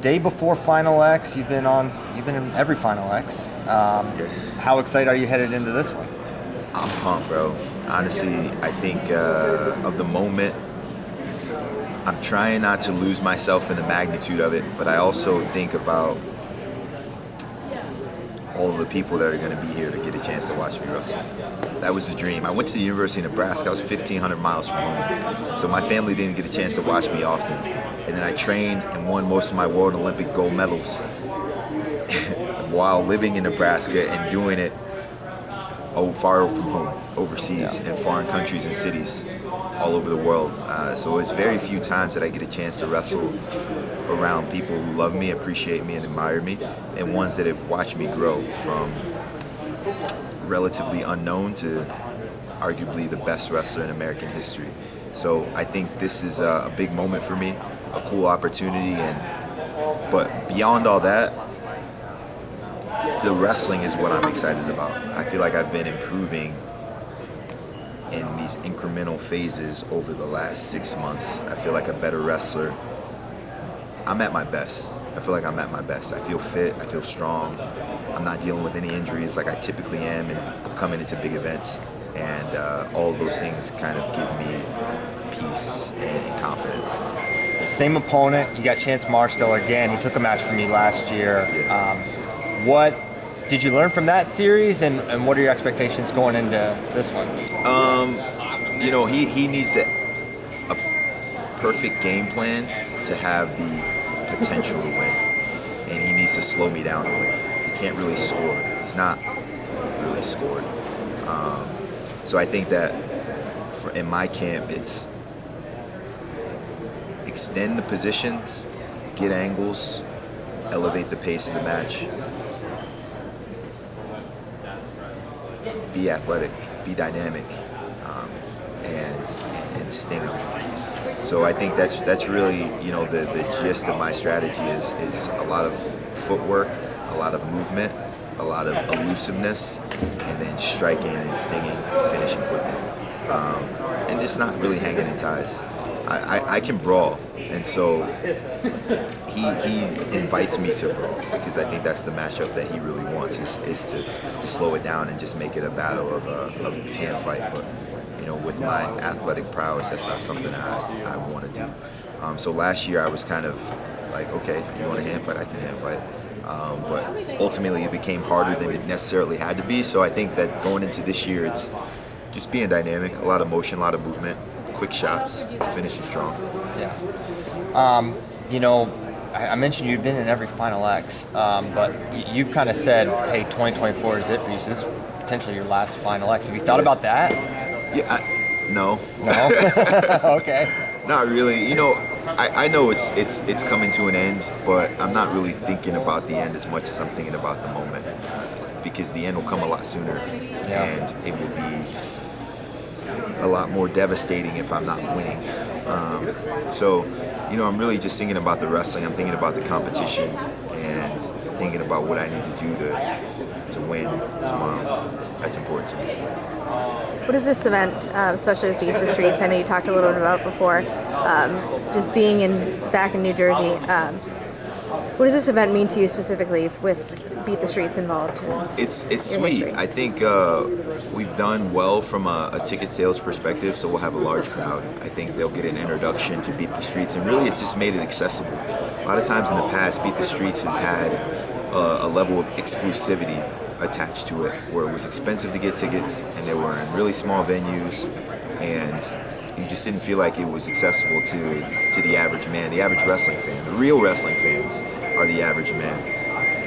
day before Final X, you've been in every Final X. Yeah. How excited are you headed into this one? I'm pumped, bro. Honestly, I think of the moment, I'm trying not to lose myself in the magnitude of it, but I also think about all of the people that are going to be here to get a chance to watch me wrestle. That was the dream. I went to the University of Nebraska. I was 1,500 miles from home. So my family didn't get a chance to watch me often. And then I trained and won most of my World Olympic gold medals while living in Nebraska and doing it far from home, overseas, in foreign countries and cities all over the world. So it's very few times that I get a chance to wrestle around people who love me, appreciate me, and admire me, and ones that have watched me grow from relatively unknown to arguably the best wrestler in American history. So I think this is a big moment for me, a cool opportunity, but beyond all that, the wrestling is what I'm excited about. I feel like I've been improving in these incremental phases over the last 6 months. I feel like a better wrestler. I'm at my best. I feel like I'm at my best. I feel fit. I feel strong. I'm not dealing with any injuries like I typically am and coming into big events. And all of those things kind of give me peace and confidence. Same opponent. You got Chance Marsteller again. He took a match from me last year. Yeah. What did you learn from that series, and what are your expectations going into this one? He needs a perfect game plan to have the potential to win, and he needs to slow me down to win. He can't really score. He's not really scored. So I think that in my camp, it's extend the positions, get angles, elevate the pace of the match, be athletic, be dynamic, and sting him. So I think that's really the gist of my strategy is a lot of footwork, a lot of movement, a lot of elusiveness, and then striking and stinging, finishing quickly, and just not really hanging in ties. I can brawl, and so he invites me to brawl because I think that's the matchup that he really wants is to slow it down and just make it a battle of hand fight. But with my athletic prowess, that's not something that I want to do. So last year I was kind of like, okay, you want a hand fight? I can hand fight. But ultimately it became harder than it necessarily had to be. So I think that going into this year, it's just being dynamic, a lot of motion, a lot of movement, quick shots, finishing strong. Yeah. I mentioned you've been in every Final X, but you've kind of said, hey, 2024 is it for you. So this is potentially your last Final X. Have you thought about that? Yeah, no. No? Okay. Not really. I know it's coming to an end, but I'm not really thinking about the end as much as I'm thinking about the moment, because the end will come a lot sooner, and it will be a lot more devastating if I'm not winning. So I'm really just thinking about the wrestling. I'm thinking about the competition and thinking about what I need to do to win tomorrow. That's important to me. What is this event, especially with Beat the Streets? I know you talked a little bit about it before, just being back in New Jersey. What does this event mean to you specifically with Beat the Streets involved? It's sweet. History? I think we've done well from a ticket sales perspective, so we'll have a large crowd. I think they'll get an introduction to Beat the Streets, and really it's just made it accessible. A lot of times in the past, Beat the Streets has had a level of exclusivity attached to it, where it was expensive to get tickets, and they were in really small venues, and you just didn't feel like it was accessible to the average man, the average wrestling fan. The real wrestling fans are the average man.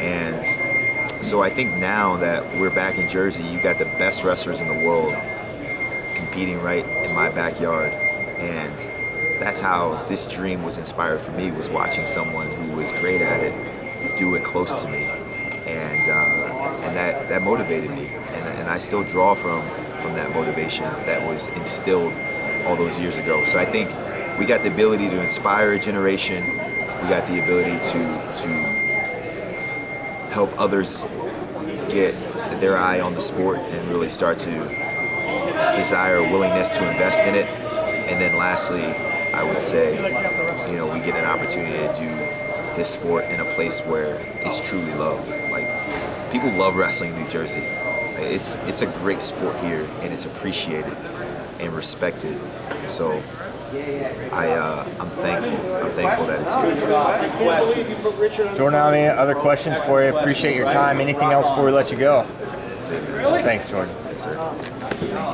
And so I think now that we're back in Jersey, you got the best wrestlers in the world competing right in my backyard. And that's how this dream was inspired for me, was watching someone who was great at it do it close to me. And that motivated me. And I still draw from that motivation that was instilled all those years ago. So I think we got the ability to inspire a generation. We got the ability to help others get their eye on the sport and really start to desire a willingness to invest in it. And then lastly, I would say, we get an opportunity to do this sport in a place where it's truly loved. Like, people love wrestling in New Jersey. It's a great sport here, and it's appreciated and respected. And so I'm thankful. I'm thankful that it's here. Jordan, I have any other questions for you? Appreciate your time. Anything else before we let you go? That's it, man. Thanks, Jordan. Yes, sir.